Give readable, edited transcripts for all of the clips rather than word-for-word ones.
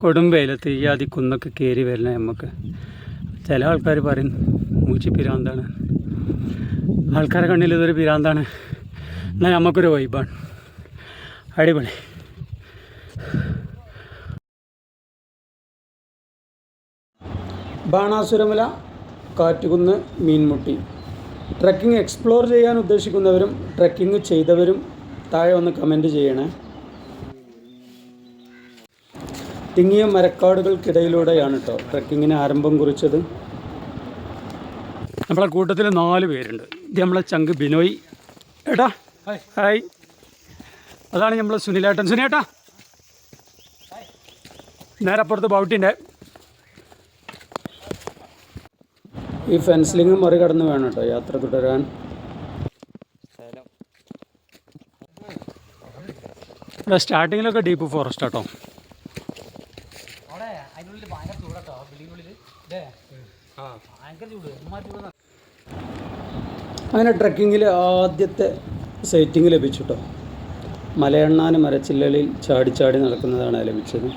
കൊടും വെയിലത്ത് ഈ ആദ്യ കുന്നൊക്കെ കയറി വരുന്ന നമുക്ക് ചില ആൾക്കാർ പറയും മൂച്ചി പിരാന്താണ്, ആൾക്കാരെ കണ്ണിൽ ഇതൊരു പിരാന്താണ്, എന്നാൽ നമുക്കൊരു വൈബാണ്. അടിപൊളി. ബാണാസുരമല, കാറ്റുകുന്ന്, മീൻമുട്ടി. ട്രക്കിംഗ് എക്സ്പ്ലോർ ചെയ്യാൻ ഉദ്ദേശിക്കുന്നവരും ട്രക്കിംഗ് ചെയ്തവരും താഴെ ഒന്ന് കമൻറ്റ് ചെയ്യണേ. തിങ്ങിയ മരക്കാടുകൾക്കിടയിലൂടെയാണ് കേട്ടോ ട്രക്കിങ്ങിന് ആരംഭം കുറിച്ചത്. നമ്മളെ കൂട്ടത്തിൽ 4 പേരുണ്ട്. ഇത് നമ്മളെ ചങ്ക് ബിനോയ് ഏട്ടാ, ഹായ്. അതാണ് നമ്മളെ സുനിലേട്ടൻ. സുനിയേട്ടാ, നേരെ അപ്പുറത്ത് ബൗട്ടിൻ്റെ ഈ ഫെൻസിലിങ് മറികടന്ന് വേണം കേട്ടോ യാത്ര തുടരാൻ. ഇവിടെ സ്റ്റാർട്ടിങ്ങിലൊക്കെ ഡീപ്പ് ഫോറസ്റ്റ് കേട്ടോ. അങ്ങനെ ട്രക്കിങ്ങിൽ ആദ്യത്തെ സൈറ്റിങ് ലഭിച്ചു കേട്ടോ. മലയണ്ണാൻ മരച്ചില്ലലിൽ ചാടി ചാടി നടക്കുന്നതാണ് ലഭിച്ചത്.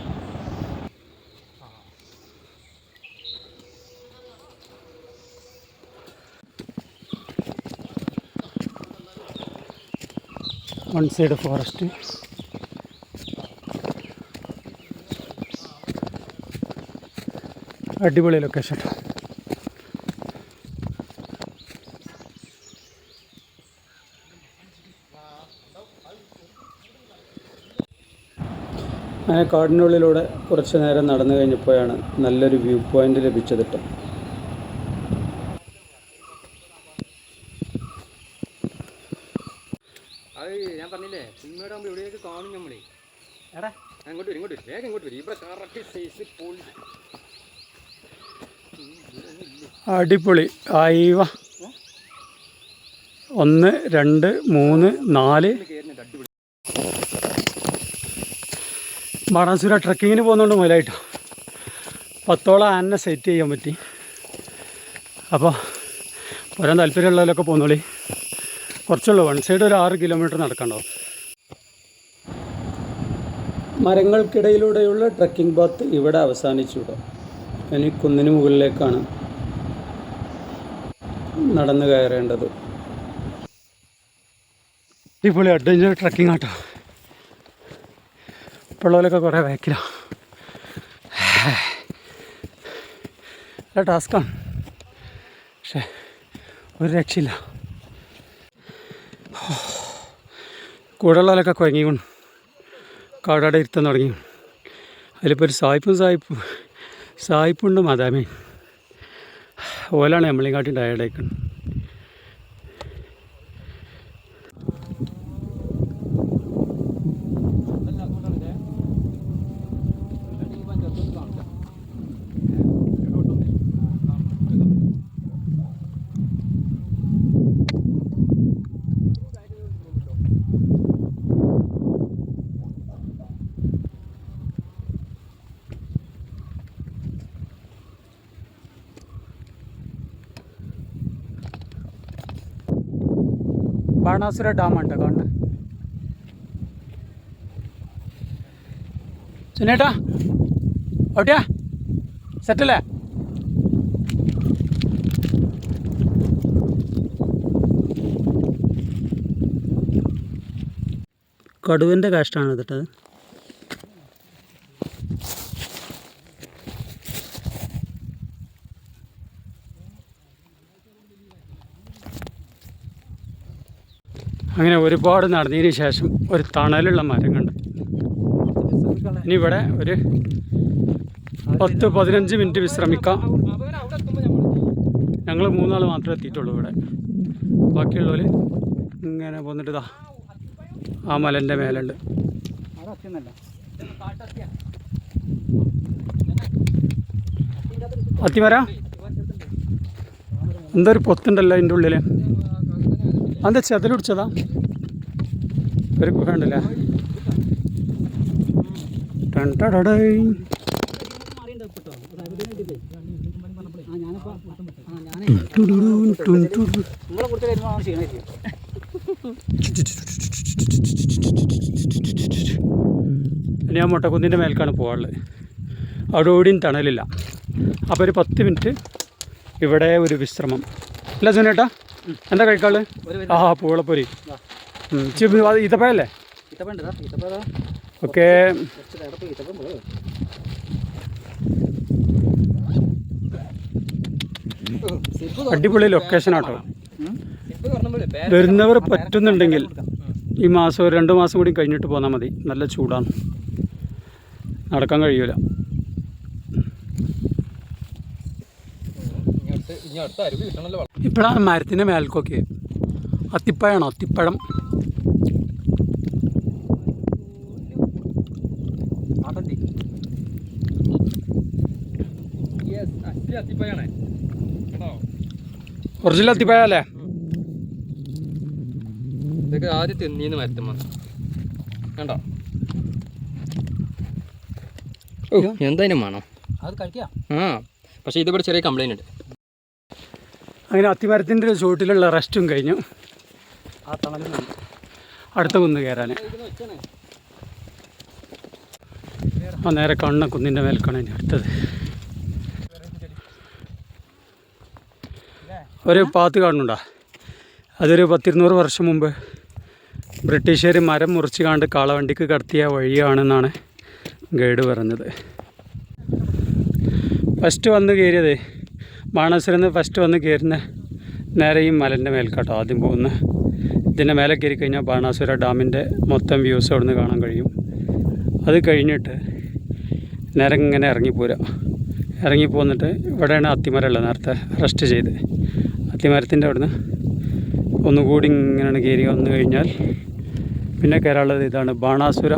വൺ സൈഡ് ഫോറസ്റ്റ്, അടിപൊളി ലൊക്കേഷൻ. അങ്ങനെ കാടിനുള്ളിലൂടെ കുറച്ച് നേരം നടന്നു കഴിഞ്ഞപ്പോഴാണ് നല്ലൊരു വ്യൂ പോയിൻ്റ് ലഭിച്ചത് കേട്ടോ. ഞാൻ പറഞ്ഞില്ലേ സിനിമയുടെ എവിടെയൊക്കെ കാണും നമ്മളെ. എടാ അങ്ങോട്ട് വരും, ഇങ്ങോട്ട് വരും, വേഗം ഇങ്ങോട്ട് വരും. ഇവിടെ കറക്റ്റ് സൈസ് പോളി അടിപൊളി. ആയിവ 1 2 3 4. ബാണാസുര ട്രക്കിങ്ങിന് പോകുന്നതുകൊണ്ട് മുതലായിട്ടോ 10ഓളം ആനനെ സെറ്റ് ചെയ്യാൻ പറ്റി. അപ്പോൾ വരാൻ താല്പര്യമുള്ളവരൊക്കെ പോകുന്നോളി. കുറച്ചുള്ളൂ, വൺ സൈഡ് ഒരു 6 കിലോമീറ്റർ നടക്കണ്ടാവും. മരങ്ങൾക്കിടയിലൂടെയുള്ള ട്രക്കിംഗ് പാത്ത് ഇവിടെ അവസാനിച്ചു. ഇനി കുന്നിന് മുകളിലേക്കാണ് നടന്നു കയറേണ്ടത്. അടിപൊളി അഡ്വഞ്ചർ ട്രക്കിംഗ് ആട്ടോ. ഇപ്പോഴുള്ളവരൊക്കെ കുറേ ബാക്കിലാണ്. നല്ല ടാസ്ക്കാണ്, പക്ഷേ ഒരു രക്ഷയില്ല. കൂടെയുള്ളവരൊക്കെ കുഴങ്ങിക്കൊണ്ട് കാടാടെ ഇരുത്താൻ തുടങ്ങി. അതിലിപ്പോൾ ഒരു സായിപ്പുണ്ട് മദാമേ. ഓലാണ് നമ്മളെയും കാട്ടി ടയർഡായിക്കുന്നത്. ബാണാസുര ഡാമാണ് കാണുന്നത്. സുനേട്ടാ ഓട്ടിയാ സെറ്റല്ലേ? കടുവൻ്റെ കാഷ്ടാണ് ഇതിട്ടത്. അങ്ങനെ ഒരുപാട് നടന്നതിന് ശേഷം ഒരു തണലുള്ള മരം കണ്ട് ഇനി ഇവിടെ ഒരു 10-15 മിനിറ്റ് വിശ്രമിക്കാം. ഞങ്ങൾ 3 ആൾ മാത്രമേ എത്തിയിട്ടുള്ളൂ ഇവിടെ. ബാക്കിയുള്ളവർ ഇങ്ങനെ പോന്നിട്ട് ഇതാ ആ മലൻ്റെ മേലുണ്ട്. അത്തിമര എന്തൊരു പൊത്തുണ്ടല്ലോ അതിൻ്റെ ഉള്ളിൽ. അതെന്താ ചെതൽ പിടിച്ചതാ? ഒരു ഗുഹ ഉണ്ടല്ലേ. ഇനി ആ മുട്ടക്കുന്നിൻ്റെ മേൽക്കാണ് പോകാനുള്ളത്. അവിടെ ഓടിയും തണലില്ല. അപ്പോൾ ഒരു 10 മിനിറ്റ് ഇവിടെ ഒരു വിശ്രമം. അല്ല സുനേട്ടാ, എന്താ കഴിക്കാള്? ആ പൂളപ്പൊരി ഈത്തപ്പഴല്ലേ? ഓക്കെ. അടിപൊളി ലൊക്കേഷൻ ആട്ടോ. വരുന്നവർ പറ്റുന്നുണ്ടെങ്കിൽ ഈ മാസം ഒരു 2 മാസം കൂടി കഴിഞ്ഞിട്ട് പോന്നാൽ മതി. നല്ല ചൂടാണ്, നടക്കാൻ കഴിയൂല. ഇപ്പോഴാണ് മരത്തിൻ്റെ മേൽക്കൊക്കെ അത്തിപ്പഴമാണോ? അത്തിപ്പഴം ഒറിജിനൽ അത്തിപ്പഴം അല്ലേ? ഇതൊക്കെ ആദ്യം തിന്നീന്ന് മരത്തുമ്മ കണ്ടോ? എന്തായാലും വേണം അത് കഴിക്കാം. പക്ഷേ ഇതിവിടെ ചെറിയ കംപ്ലൈൻറ്റ് ഉണ്ട്. അങ്ങനെ അത്തിമരത്തിൻ്റെ ചുവട്ടിലുള്ള റെസ്റ്റും കഴിഞ്ഞു. ആ തണലിൽ അടുത്ത കുന്ന് കയറാൻ നേരെ കാണുന്ന കുന്നിൻ്റെ മേൽക്കാണ് ഇനി അടുത്തത്. ഒരു പാത്ത് കാണുന്നുണ്ടോ? അതൊരു 10-200 വർഷം മുമ്പ് ബ്രിട്ടീഷുകാർ മരം മുറിച്ച് കാണ്ട് കാളവണ്ടിക്ക് കടത്തിയ വഴിയാണെന്നാണ് ഗൈഡ് പറഞ്ഞത്. ഫസ്റ്റ് വന്ന് കയറിയത് ബാണാസുരന്ന് ഫസ്റ്റ് വന്ന് കയറുന്ന നേരെ ഈ മലൻ്റെ മേൽക്കാട്ടോ ആദ്യം പോകുന്നത്. ഇതിൻ്റെ മേലെ കയറി കഴിഞ്ഞാൽ ബാണാസുര ഡാമിൻ്റെ മൊത്തം വ്യൂസ് അവിടെ നിന്ന് കാണാൻ കഴിയും. അത് കഴിഞ്ഞിട്ട് നേരെ ഇങ്ങനെ ഇറങ്ങിപ്പോന്നിട്ട് ഇവിടെയാണ് അത്തിമരമുള്ളത്. നേരത്തെ റെസ്റ്റ് ചെയ്ത് അത്തിമരത്തിൻ്റെ അവിടുന്ന് ഒന്നുകൂടി ഇങ്ങനെയാണ് കയറി വന്നു കഴിഞ്ഞാൽ പിന്നെ കയറാനുള്ളത് ഇതാണ് ബാണാസുര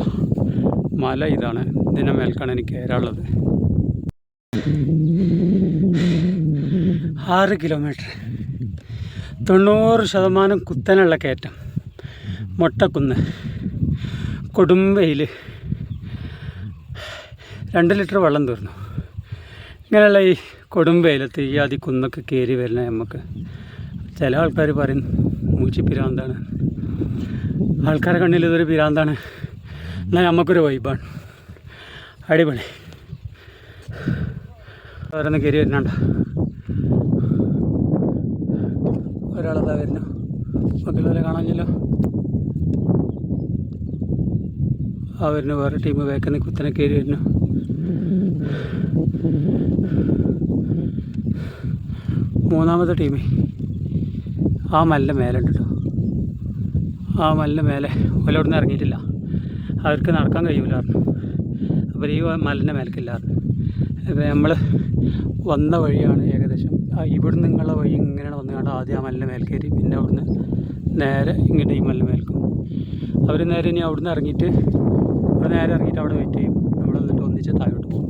മല. ഇതാണ് ഇതിൻ്റെ മേൽക്കാണ് എനിക്ക് കയറാനുള്ളത്. 6 കിലോമീറ്റർ 90% കുത്തനുള്ള കയറ്റം. മൊട്ടക്കുന്ന്, കൊടുമ്പയിൽ 2 ലിറ്റർ വെള്ളം തീർന്നു. ഇങ്ങനെയുള്ള ഈ കൊടുമ്പയിലത്ത് ഈ ആദ്യ കുന്നൊക്കെ കയറി വരുന്ന നമുക്ക് ചില ആൾക്കാർ പറയും മൂച്ചി പിരാന്താണ്. ആൾക്കാരെ കണ്ണിൽ ഇതൊരു പിരാന്താണ്. എന്നാൽ നമുക്കൊരു വൈബാണ്. അടിപൊളി. ഓരോന്ന് കയറി വരുന്നുണ്ടോ? ഒരാളതാ വരുന്നു. ബാക്കിയുള്ളവരെ കാണാഞ്ഞല്ലോ. ആ വരുന്നു വേറെ ടീം വേക്കുന്ന കുത്തനെ കയറി വരുന്നു. മൂന്നാമത്തെ ടീം ആ മലിൻ്റെ മേലെ ഉണ്ട് കേട്ടോ. ആ മലിൻ്റെ മേലെ ഓല അവിടെ നിന്ന് ഇറങ്ങിയിട്ടില്ല. അവർക്ക് നടക്കാൻ കഴിയില്ലായിരുന്നു. അപ്പോൾ ഈ മലിൻ്റെ മേലേക്കില്ലായിരുന്നു. അപ്പോൾ നമ്മൾ വന്ന വഴിയാണ് ഏകദേശം ഇവിടെ നിന്നുള്ള വഴി ഇങ്ങനെയാണ് വന്നുകൊണ്ട് ആദ്യം ആ മലിൻ്റെ മേൽ കയറി പിന്നെ അവിടുന്ന് നേരെ ഇങ്ങോട്ട് ഈ മലിൻ്റെ മേൽക്കും. അവർ നേരെ ഇനി അവിടുന്ന് ഇറങ്ങിയിട്ട് അവിടെ വെയിറ്റ് ചെയ്യും. നമ്മൾ എന്നിട്ട് ഒന്നിച്ച് താഴോട്ട് പോകും.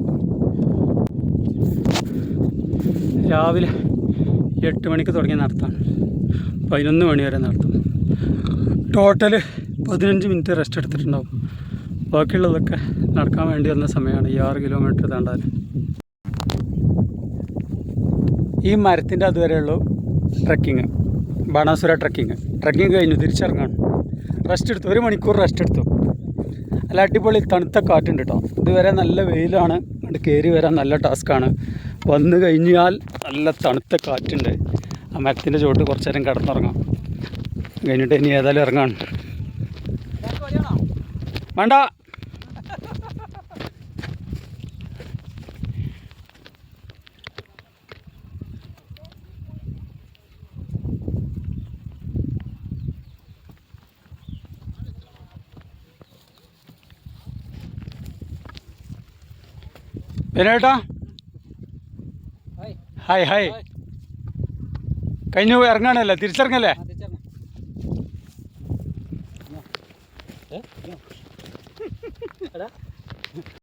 രാവിലെ 8 മണിക്ക് തുടങ്ങിയ നടത്താണ് 11 മണി വരെ നടത്തും. ടോട്ടൽ 15 മിനിറ്റ് റെസ്റ്റ് എടുത്തിട്ടുണ്ടാവും. ബാക്കിയുള്ളതൊക്കെ നടക്കാൻ വേണ്ടി വന്ന സമയമാണ് ഈ 6 കിലോമീറ്റർ താണ്ടാൻ. ഈ മരത്തിൻ്റെ അതുവരെയുള്ളൂ ട്രക്കിങ്, ബാണാസുര ട്രക്കിങ് കഴിഞ്ഞു തിരിച്ചിറങ്ങാണ്. റെസ്റ്റ് എടുത്തു, 1 മണിക്കൂർ റെസ്റ്റ് എടുത്തു. നല്ല അടിപൊളി തണുത്ത കാറ്റുണ്ട് കേട്ടോ. ഇതുവരെ നല്ല വെയിലാണ്, അത് കയറി വരാൻ നല്ല ടാസ്ക്കാണ്. വന്നു കഴിഞ്ഞാൽ നല്ല തണുത്ത കാറ്റുണ്ട്. ആ മരത്തിൻ്റെ ചുവട്ട് കുറച്ച് നേരം കിടന്നുറങ്ങാം. കഴിഞ്ഞിട്ട് ഇനി ഏതായാലും ഇറങ്ങാണ്. വേണ്ട വിനേട്ടാ, ഹായ്. കഴിഞ്ഞു ഇറങ്ങാനല്ലേ? തിരിച്ചിറങ്ങല്ലേ?